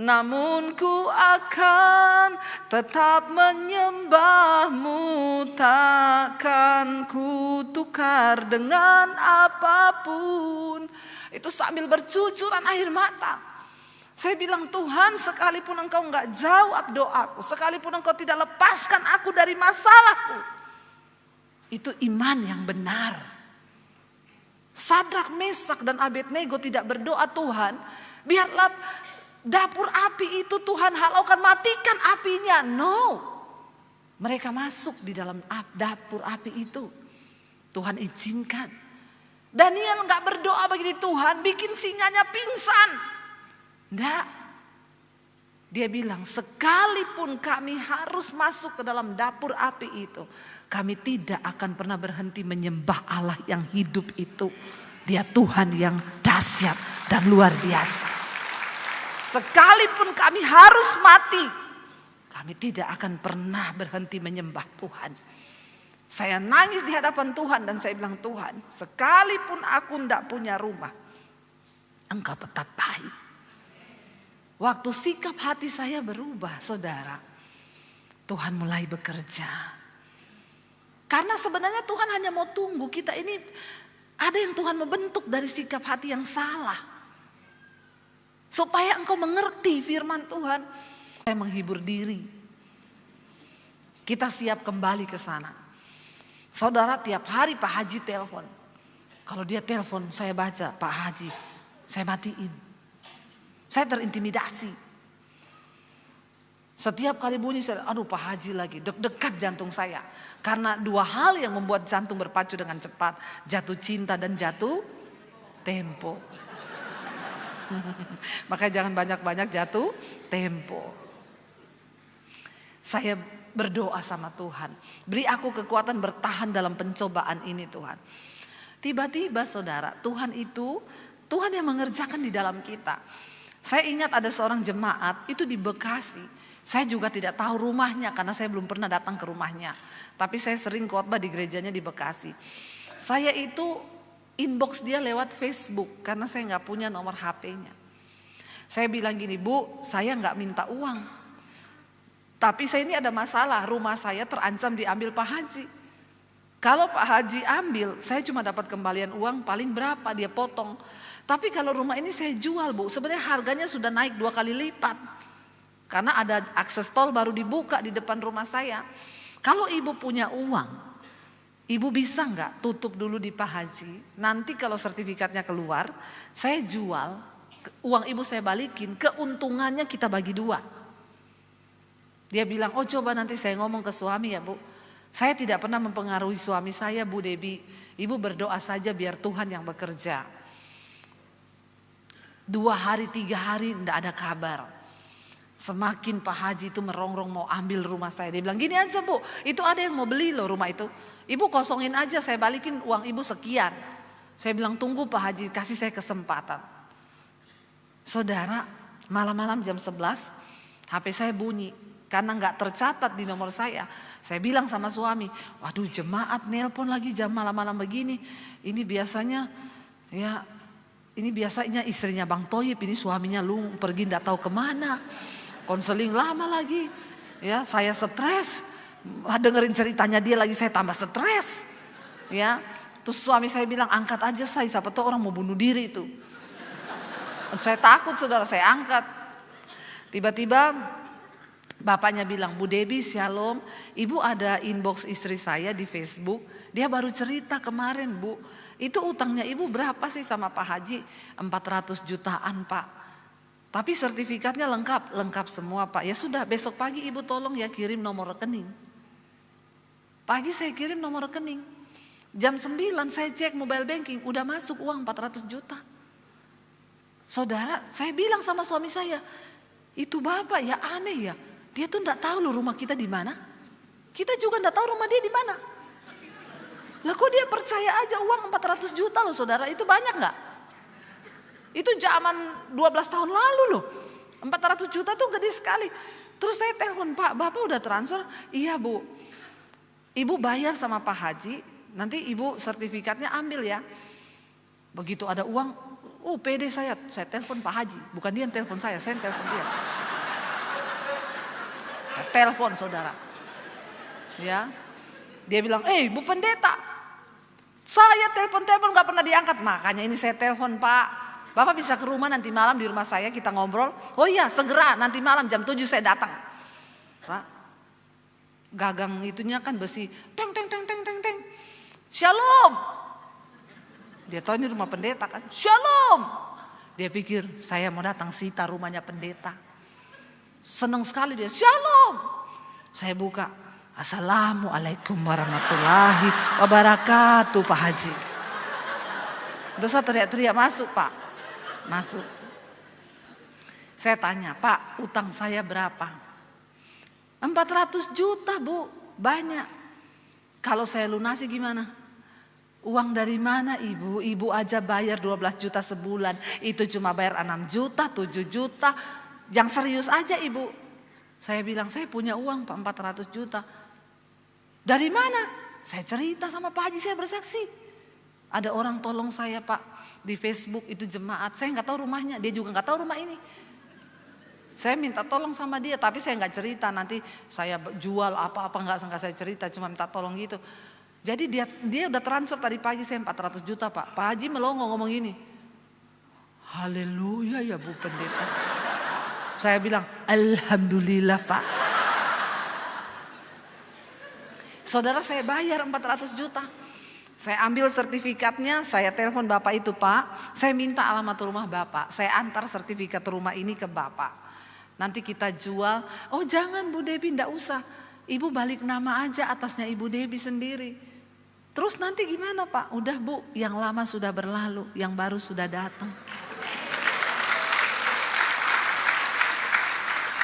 namun ku akan tetap menyembahmu, takkan ku tukar dengan apapun. Itu sambil bercucuran air mata. Saya bilang, Tuhan, sekalipun engkau enggak jawab doaku, sekalipun engkau tidak lepaskan aku dari masalahku, itu iman yang benar. Sadrak, Mesak dan Abednego tidak berdoa, Tuhan, biarlah dapur api itu Tuhan halaukan, matikan apinya. No. Mereka masuk di dalam dapur api itu. Tuhan izinkan. Daniel enggak berdoa begini, Tuhan bikin singanya pingsan. Enggak. Dia bilang, sekalipun kami harus masuk ke dalam dapur api itu, kami tidak akan pernah berhenti menyembah Allah yang hidup itu. Dia Tuhan yang dahsyat dan luar biasa. Sekalipun kami harus mati, kami tidak akan pernah berhenti menyembah Tuhan. Saya nangis di hadapan Tuhan dan saya bilang, Tuhan, sekalipun aku tidak punya rumah, Engkau tetap baik. Waktu sikap hati saya berubah, saudara, Tuhan mulai bekerja. Karena sebenarnya Tuhan hanya mau tunggu kita ini, ada yang Tuhan membentuk dari sikap hati yang salah. Supaya engkau mengerti firman Tuhan. Saya menghibur diri. Kita siap kembali ke sana. Saudara, tiap hari Pak Haji telepon. Kalau dia telepon, saya baca, Pak Haji, saya matiin. Saya terintimidasi. Setiap kali bunyi saya, aduh Pak Haji lagi, deg-degan jantung saya. Karena dua hal yang membuat jantung berpacu dengan cepat. Jatuh cinta dan jatuh tempo. Makanya jangan banyak-banyak jatuh tempo. Saya berdoa sama Tuhan. Beri aku kekuatan bertahan dalam pencobaan ini Tuhan. Tiba-tiba saudara, Tuhan yang mengerjakan di dalam kita. Saya ingat ada seorang jemaat itu di Bekasi. Saya juga tidak tahu rumahnya karena saya belum pernah datang ke rumahnya. Tapi saya sering khotbah di gerejanya di Bekasi. Saya itu inbox dia lewat Facebook karena saya nggak punya nomor HP-nya. Saya bilang gini, Bu, saya nggak minta uang. Tapi saya ini ada masalah, rumah saya terancam diambil Pak Haji. Kalau Pak Haji ambil, saya cuma dapat kembalian uang paling berapa dia potong. Tapi kalau rumah ini saya jual, Bu, sebenarnya harganya sudah naik 2 kali lipat. Karena ada akses tol baru dibuka di depan rumah saya. Kalau ibu punya uang, ibu bisa nggak tutup dulu di Pak Haji? Nanti kalau sertifikatnya keluar, saya jual, uang ibu saya balikin, keuntungannya kita bagi 2. Dia bilang, oh coba nanti saya ngomong ke suami ya Bu. Saya tidak pernah mempengaruhi suami saya, Bu Debbie. Ibu berdoa saja biar Tuhan yang bekerja. 2 hari 3 hari tidak ada kabar. Semakin Pak Haji itu merongrong mau ambil rumah saya. Dia bilang gini aja Bu, itu ada yang mau beli loh rumah itu. Ibu kosongin aja, saya balikin uang ibu sekian. Saya bilang tunggu Pak Haji, kasih saya kesempatan. Saudara, malam-malam jam 11 HP saya bunyi. Karena gak tercatat di nomor saya. Saya bilang sama suami, waduh jemaat nelpon lagi jam malam-malam begini. Ini biasanya istrinya Bang Toyib, ini suaminya pergi gak tahu kemana. Konseling lama lagi. Ya, saya stres. Dengerin ceritanya dia lagi saya tambah stres. Ya. Terus suami saya bilang angkat aja saya, siapa tahu orang mau bunuh diri itu. Saya takut saudara, saya angkat. Tiba-tiba Bapaknya bilang, Bu Debbie shalom, ibu ada inbox istri saya di Facebook. Dia baru cerita kemarin Bu, itu utangnya ibu berapa sih sama Pak Haji? 400 jutaan Pak. Tapi sertifikatnya lengkap semua Pak. Ya sudah, besok pagi ibu tolong ya kirim nomor rekening. Pagi saya kirim nomor rekening. Jam 9 saya cek mobile banking, udah masuk uang 400 juta. Saudara, saya bilang sama suami saya, itu bapak ya aneh ya. Dia tuh enggak tahu loh rumah kita di mana. Kita juga enggak tahu rumah dia di mana. Lah kok dia percaya aja uang 400 juta loh saudara, itu banyak enggak? Itu zaman 12 tahun lalu loh. 400 juta tuh gede sekali. Terus saya telepon, Pak, Bapak udah transfer? Iya Bu. Ibu bayar sama Pak Haji, nanti ibu sertifikatnya ambil ya. Begitu ada uang, pede saya telepon Pak Haji. Bukan dia yang telepon saya yang telepon dia. Saya telepon saudara. Ya. Dia bilang, Bu pendeta, saya telepon gak pernah diangkat. Makanya ini saya telepon Pak. Bapak bisa ke rumah nanti malam di rumah saya kita ngobrol. Oh iya segera nanti malam jam 7 saya datang. Pak, gagang itunya kan besi. Teng. Shalom. Dia tahu ini rumah pendeta kan. Shalom. Dia pikir saya mau datang sita rumahnya pendeta. Senang sekali dia. Shalom. Saya buka. Assalamualaikum warahmatullahi wabarakatuh Pak Haji. Terus saya teriak-teriak masuk Pak. Masuk. Saya tanya, Pak utang saya berapa? 400 juta Bu. Banyak. Kalau saya lunasi gimana? Uang dari mana ibu? Ibu aja bayar 12 juta sebulan. Itu cuma bayar 6 juta, 7 juta. Yang serius aja ibu. Saya bilang saya punya uang Pak 400 juta. Dari mana? Saya cerita sama Pak Haji, saya bersaksi. Ada orang tolong saya Pak di Facebook itu jemaat. Saya nggak tahu rumahnya, dia juga nggak tahu rumah ini. Saya minta tolong sama dia, tapi saya nggak cerita. Nanti saya jual apa-apa nggak saya cerita, cuma minta tolong gitu. Jadi dia udah transfer tadi pagi saya 400 juta Pak. Pak Haji melongo ngomong gini. Haleluya ya Bu pendeta. Saya bilang alhamdulillah Pak. Saudara saya bayar 400 juta. Saya ambil sertifikatnya, saya telepon Bapak itu Pak. Saya minta alamat rumah Bapak. Saya antar sertifikat rumah ini ke Bapak. Nanti kita jual. Oh jangan Bu Debbie, enggak usah. Ibu balik nama aja atasnya Ibu Debbie sendiri. Terus nanti gimana Pak? Udah Bu, yang lama sudah berlalu, yang baru sudah datang.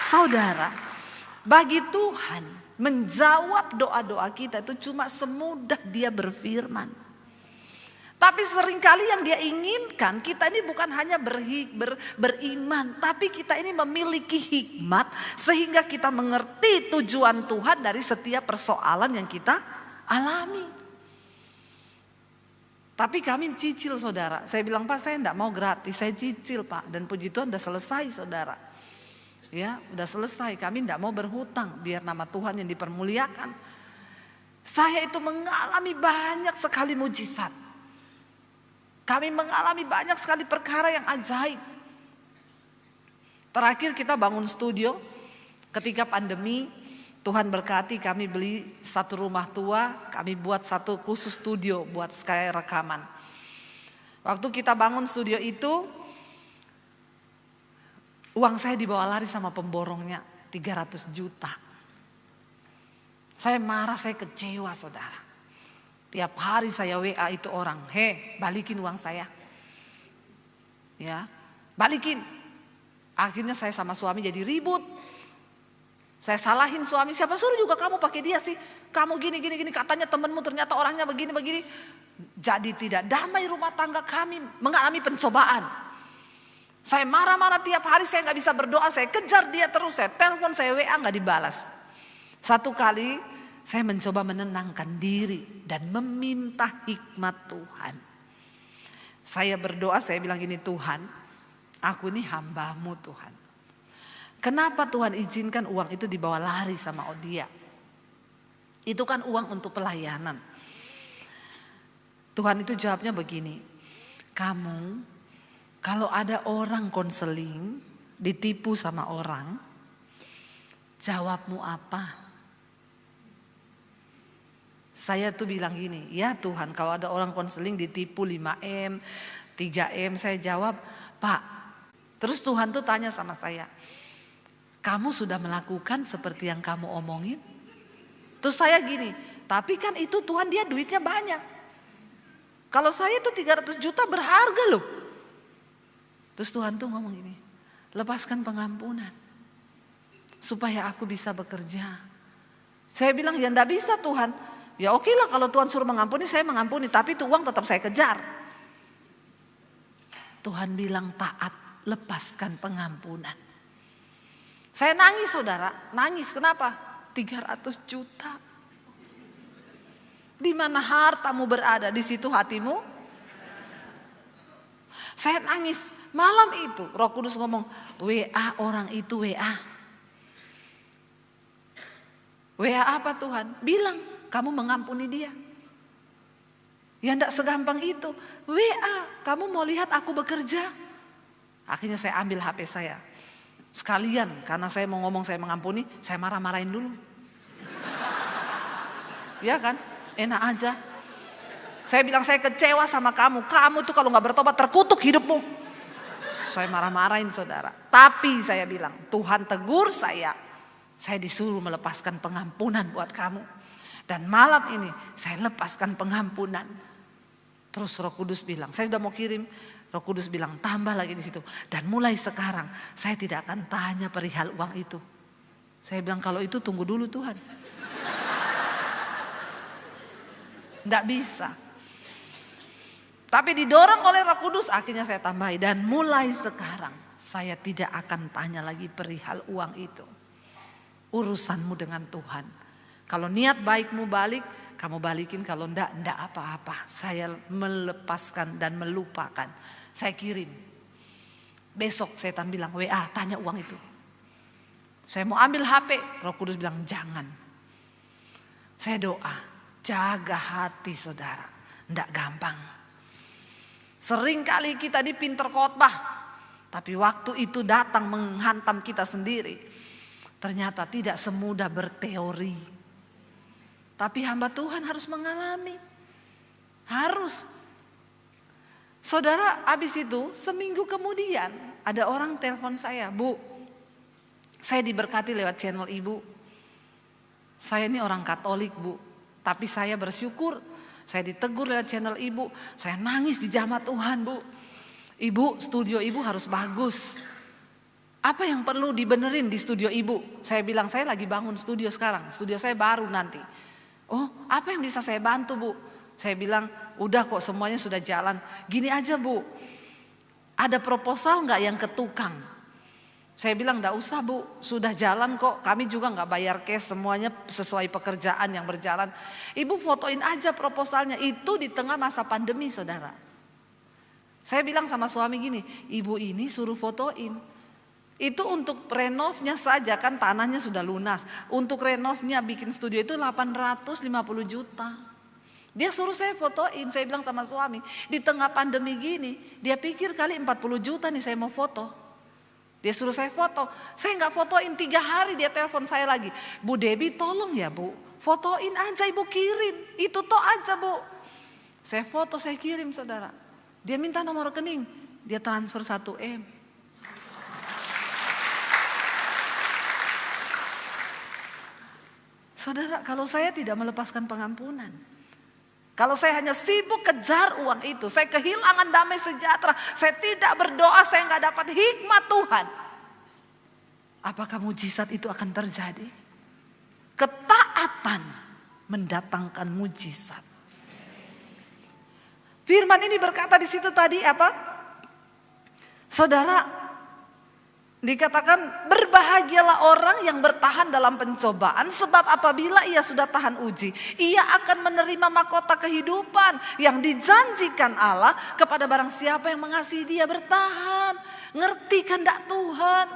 Saudara, bagi Tuhan menjawab doa-doa kita itu cuma semudah Dia berfirman. Tapi seringkali yang Dia inginkan kita ini bukan hanya beriman, tapi kita ini memiliki hikmat sehingga kita mengerti tujuan Tuhan dari setiap persoalan yang kita alami. Tapi kami cicil saudara. Saya bilang Pak saya enggak mau gratis, saya cicil Pak. Dan puji Tuhan udah selesai saudara. Ya udah selesai, kami enggak mau berhutang. Biar nama Tuhan yang dipermuliakan. Saya itu mengalami banyak sekali mujizat. Kami mengalami banyak sekali perkara yang ajaib. Terakhir kita bangun studio. Ketika pandemi Tuhan berkati kami beli satu rumah tua, kami buat satu khusus studio buat sekali rekaman. Waktu kita bangun studio itu, uang saya dibawa lari sama pemborongnya 300 juta. Saya marah, saya kecewa saudara. Tiap hari saya WA itu orang, balikin uang saya. Ya, balikin. Akhirnya saya sama suami jadi ribut. Saya salahin suami, siapa suruh juga kamu pakai dia sih. Kamu gini, katanya temenmu ternyata orangnya begini. Jadi tidak damai rumah tangga kami, mengalami pencobaan. Saya marah-marah tiap hari, saya gak bisa berdoa, saya kejar dia terus. Saya telepon, saya WA gak dibalas. Satu kali saya mencoba menenangkan diri dan meminta hikmat Tuhan. Saya berdoa, saya bilang gini, Tuhan, aku ini hamba-Mu Tuhan. Kenapa Tuhan izinkan uang itu dibawa lari sama Odia? Itu kan uang untuk pelayanan. Tuhan itu jawabnya begini. Kamu kalau ada orang konseling ditipu sama orang, Jawabmu apa? Saya tuh bilang gini, ya Tuhan, kalau ada orang konseling ditipu 5M, 3M, saya jawab, Pak. Terus Tuhan tuh tanya sama saya, kamu sudah melakukan seperti yang kamu omongin? Terus saya gini, tapi kan itu Tuhan, dia duitnya banyak. Kalau saya itu 300 juta berharga loh. Terus Tuhan tuh ngomong gini, lepaskan pengampunan supaya aku bisa bekerja. Saya bilang, ya enggak bisa Tuhan. Ya oke lah, kalau Tuhan suruh mengampuni, saya mengampuni. Tapi itu uang tetap saya kejar. Tuhan bilang taat, lepaskan pengampunan. Saya nangis saudara, nangis. Kenapa? 300 juta. Di mana hartamu berada, di situ hatimu. Saya nangis. Malam itu Roh Kudus ngomong, WA orang itu WA. WA apa Tuhan? Bilang, kamu mengampuni dia. Ya enggak segampang itu. WA, kamu mau lihat aku bekerja? Akhirnya saya ambil HP saya. Sekalian, karena saya mau ngomong saya mengampuni, saya marah-marahin dulu. Ya kan? Enak aja. Saya bilang saya kecewa sama kamu. Kamu tuh kalau gak bertobat terkutuk hidupmu. Saya marah-marahin saudara. Tapi saya bilang, Tuhan tegur saya. Saya disuruh melepaskan pengampunan buat kamu. Dan malam ini saya lepaskan pengampunan. Terus Roh Kudus bilang, saya sudah mau kirim. Roh Kudus bilang, tambah lagi di situ. Dan mulai sekarang saya tidak akan tanya perihal uang itu. Saya bilang, kalau itu tunggu dulu Tuhan. Tidak bisa. Tapi didorong oleh Roh Kudus akhirnya saya tambahi. Dan mulai sekarang saya tidak akan tanya lagi perihal uang itu. Urusanmu dengan Tuhan. Kalau niat baikmu balik, kamu balikin. Kalau enggak apa-apa. Saya melepaskan dan melupakan. Saya kirim. Besok setan bilang, WA tanya uang itu. Saya mau ambil HP, Roh Kudus bilang jangan. Saya doa, jaga hati saudara. Enggak gampang. Sering kali kita dipinter khotbah. Tapi waktu itu datang menghantam kita sendiri. Ternyata tidak semudah berteori. Tapi hamba Tuhan harus mengalami. Harus. Saudara, habis itu seminggu kemudian ada orang telepon saya, Bu, saya diberkati lewat channel Ibu. Saya ini orang Katolik Bu, tapi saya bersyukur saya ditegur lewat channel Ibu. Saya nangis di jamaah Tuhan Bu. Ibu, studio Ibu harus bagus. Apa yang perlu dibenerin di studio Ibu? Saya bilang saya lagi bangun studio sekarang, studio saya baru nanti. Oh, apa yang bisa saya bantu Bu? Saya bilang, udah kok semuanya sudah jalan. Gini aja Bu, ada proposal gak yang ke tukang? Saya bilang, gak usah Bu, sudah jalan kok. Kami juga gak bayar cash, semuanya sesuai pekerjaan yang berjalan. Ibu fotoin aja proposalnya, itu di tengah masa pandemi saudara. Saya bilang sama suami gini, ibu ini suruh fotoin. Itu untuk renovnya saja kan tanahnya sudah lunas. Untuk renovnya bikin studio itu 850 juta. Dia suruh saya fotoin. Saya bilang sama suami, di tengah pandemi gini, dia pikir kali 40 juta nih saya mau foto. Dia suruh saya foto. Saya gak fotoin 3 hari dia telepon saya lagi. Bu Debbie tolong ya Bu, fotoin aja Ibu kirim. Itu toh aja Bu. Saya foto saya kirim saudara. Dia minta nomor rekening. Dia transfer 1M. Saudara, kalau saya tidak melepaskan pengampunan, kalau saya hanya sibuk kejar uang itu, saya kehilangan damai sejahtera, saya tidak berdoa, saya nggak dapat hikmat Tuhan. Apakah mujizat itu akan terjadi? Ketaatan mendatangkan mujizat. Firman ini berkata di situ tadi apa? Saudara, dikatakan berbahagialah orang yang bertahan dalam pencobaan, sebab apabila ia sudah tahan uji, ia akan menerima mahkota kehidupan yang dijanjikan Allah kepada barang siapa yang mengasihi dia. Bertahan, ngerti kehendak Tuhan,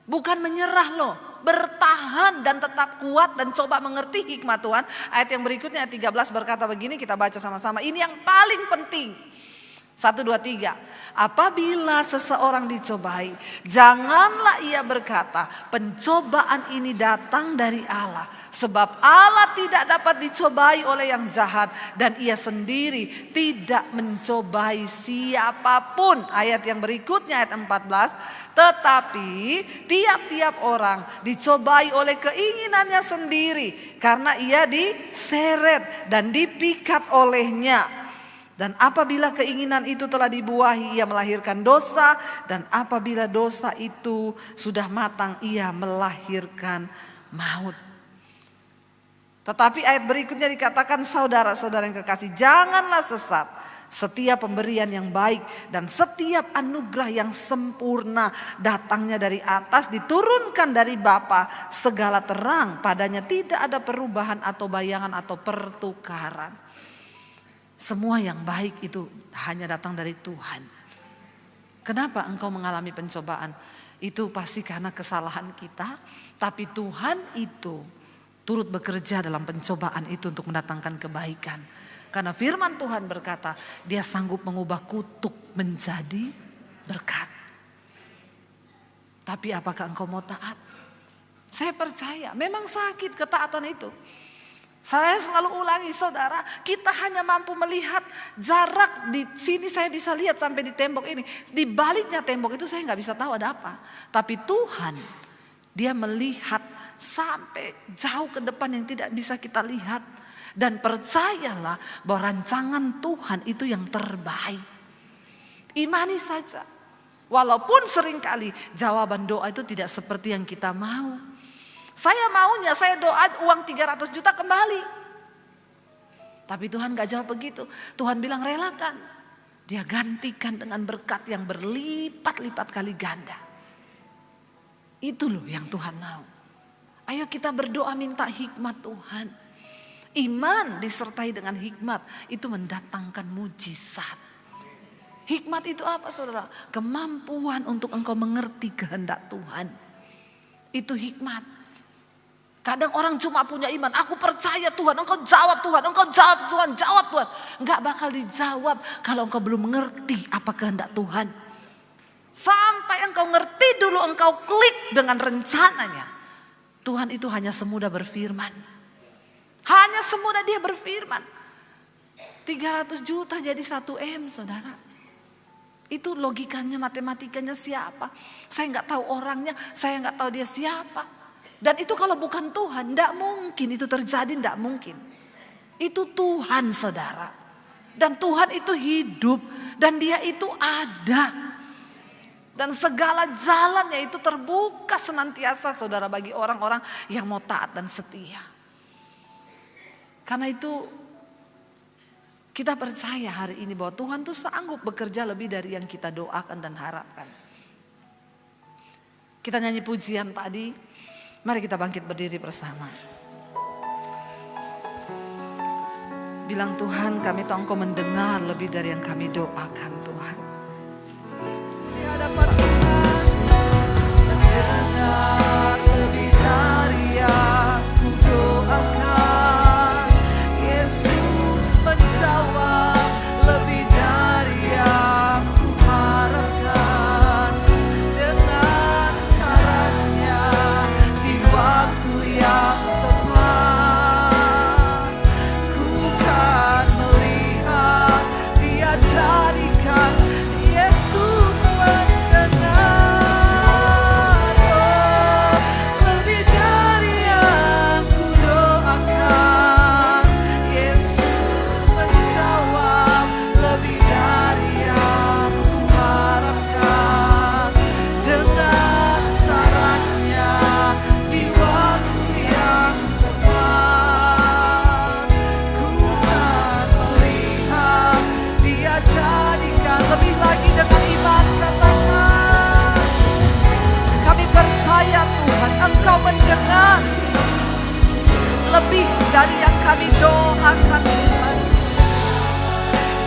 bukan menyerah loh, bertahan dan tetap kuat dan coba mengerti hikmat Tuhan. Ayat yang berikutnya ayat 13 berkata begini, kita baca sama-sama. Ini yang paling penting. 1, 2, 3. Apabila seseorang dicobai, janganlah ia berkata, pencobaan ini datang dari Allah. Sebab Allah tidak dapat dicobai oleh yang jahat, dan ia sendiri tidak mencobai siapapun. Ayat yang berikutnya, ayat 14. Tetapi tiap-tiap orang dicobai oleh keinginannya sendiri, karena ia diseret dan dipikat olehnya. Dan apabila keinginan itu telah dibuahi, ia melahirkan dosa. Dan apabila dosa itu sudah matang, ia melahirkan maut. Tetapi ayat berikutnya dikatakan, saudara-saudara yang kekasih, janganlah sesat. Setiap pemberian yang baik dan setiap anugerah yang sempurna datangnya dari atas, diturunkan dari Bapa, segala terang padanya, tidak ada perubahan atau bayangan atau pertukaran. Semua yang baik itu hanya datang dari Tuhan. Kenapa engkau mengalami pencobaan? Itu pasti karena kesalahan kita. Tapi Tuhan itu turut bekerja dalam pencobaan itu untuk mendatangkan kebaikan. Karena firman Tuhan berkata, Dia sanggup mengubah kutuk menjadi berkat. Tapi apakah engkau mau taat? Saya percaya memang sakit ketaatan itu. Saya selalu ulangi saudara, kita hanya mampu melihat jarak di sini, saya bisa lihat sampai di tembok ini. Di baliknya tembok itu saya nggak bisa tahu ada apa. Tapi Tuhan, Dia melihat sampai jauh ke depan yang tidak bisa kita lihat. Dan percayalah bahwa rancangan Tuhan itu yang terbaik. Imani saja. Walaupun seringkali jawaban doa itu tidak seperti yang kita mau. Saya maunya, saya doa uang 300 juta kembali. Tapi Tuhan gak jawab begitu. Tuhan bilang relakan. Dia gantikan dengan berkat yang berlipat-lipat kali ganda. Itu loh yang Tuhan mau. Ayo kita berdoa minta hikmat Tuhan. Iman disertai dengan hikmat itu mendatangkan mujizat. Hikmat itu apa saudara? Kemampuan untuk engkau mengerti kehendak Tuhan. Itu hikmat. Kadang orang cuma punya iman, aku percaya Tuhan, engkau jawab Tuhan, engkau jawab Tuhan, jawab Tuhan. Enggak bakal dijawab kalau engkau belum mengerti apa kehendak Tuhan. Sampai engkau ngerti dulu, engkau klik dengan rencananya. Tuhan itu hanya semudah berfirman. Hanya semudah Dia berfirman. 300 juta jadi 1 M saudara. Itu logikanya, matematikanya siapa? Saya enggak tahu orangnya, saya enggak tahu dia siapa. Dan itu kalau bukan Tuhan, tidak mungkin itu terjadi, tidak mungkin. Itu Tuhan saudara. Dan Tuhan itu hidup dan Dia itu ada. Dan segala jalannya itu terbuka senantiasa saudara bagi orang-orang yang mau taat dan setia. Karena itu kita percaya hari ini bahwa Tuhan itu sanggup bekerja lebih dari yang kita doakan dan harapkan. Kita nyanyi pujian tadi. Mari kita bangkit berdiri bersama. Bilang Tuhan, kami tahu Engkau mendengar lebih dari yang kami doakan Tuhan. Di hadapan Tuhan mendengar lebih dari yang ku doakan. Yesus menjawab lebih dari yang ku harapkan. Dengan caranya di waktu yang tepat, ku kan melihat Dia jadikan. Yesus mendengar lebih dari yang ku doakan. Yesus menjawab lebih dari yang ku harapkan. Dengan caranya di waktu yang tepat, ku kan melihat Dia jadikan. Lebih lagi dengan iman katakan, kami percaya Tuhan Engkau mendengar lebih dari yang kami doakan Tuhan.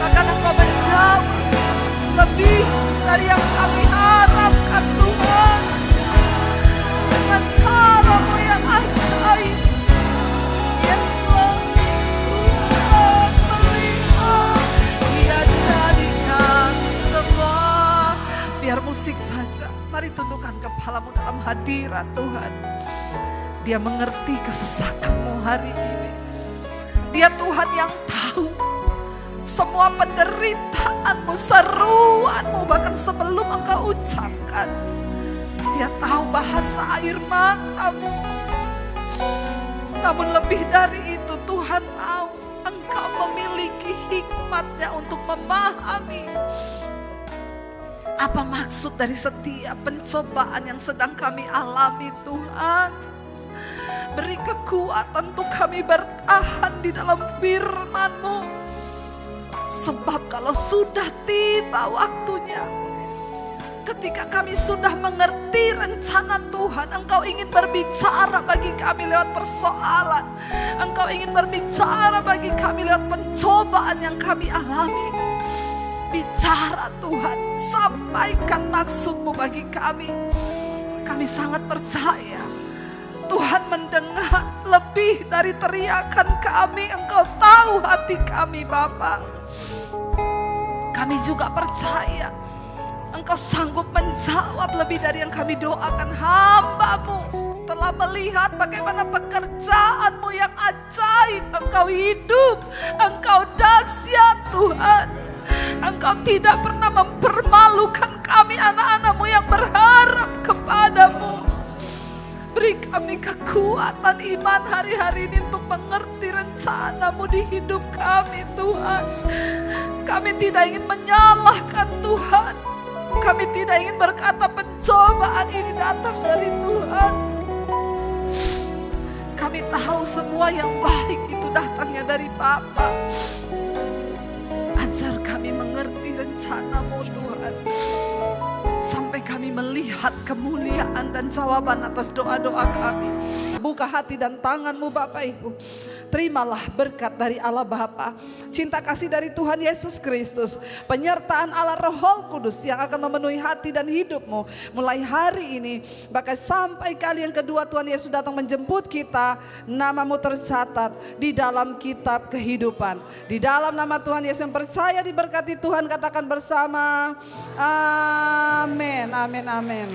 Bahkan Engkau menjawab lebih dari yang kami harapkan Tuhan. Dengan cara-Mu yang ajaib. Yes Lord, Tuhan melihat Dia jadikan. tundukkan kepalamu dalam hadirat Tuhan. Dia mengerti kesesakanmu hari ini. Dia Tuhan yang tahu semua penderitaanmu, seruanmu, bahkan sebelum engkau ucapkan. Dia tahu bahasa air matamu. Namun lebih dari itu, Tuhan mau engkau memiliki hikmatnya untuk memahami apa maksud dari setiap pencobaan yang sedang kami alami, Tuhan. Beri kekuatan untuk kami bertahan di dalam firman-Mu. Sebab kalau sudah tiba waktunya, ketika kami sudah mengerti rencana Tuhan, Engkau ingin berbicara bagi kami lewat persoalan. Engkau ingin berbicara bagi kami lewat pencobaan yang kami alami. Bicara Tuhan, sampaikan maksud-Mu bagi kami. Kami sangat percaya Tuhan mendengar lebih dari teriakan kami. Engkau tahu hati kami, Bapa. Kami juga percaya Engkau sanggup menjawab lebih dari yang kami doakan. Hamba-Mu telah melihat bagaimana pekerjaan-Mu yang ajaib. Engkau hidup, Engkau dahsyat, Tuhan. Engkau tidak pernah mempermalukan kami, anak-anak-Mu yang berharap kepadamu. Beri kami kekuatan iman hari-hari ini untuk mengerti rencana-Mu di hidup kami, Tuhan. Kami tidak ingin menyalahkan Tuhan. Kami tidak ingin berkata pencobaan ini datang dari Tuhan. Kami tahu semua yang baik itu datangnya dari Bapa. Ajar kami mengerti rencana-Mu, Tuhan. Sampai kami melihat kemuliaan dan jawaban atas doa-doa kami. Buka hati dan tangan-Mu, Bapak Ibu. Terimalah berkat dari Allah Bapa, cinta kasih dari Tuhan Yesus Kristus, penyertaan Allah Roh Kudus yang akan memenuhi hati dan hidupmu mulai hari ini, bahkan sampai kali yang kedua Tuhan Yesus datang menjemput kita. Namamu tercatat di dalam kitab kehidupan. Di dalam nama Tuhan Yesus yang percaya diberkati Tuhan, katakan bersama amin, amin, amin.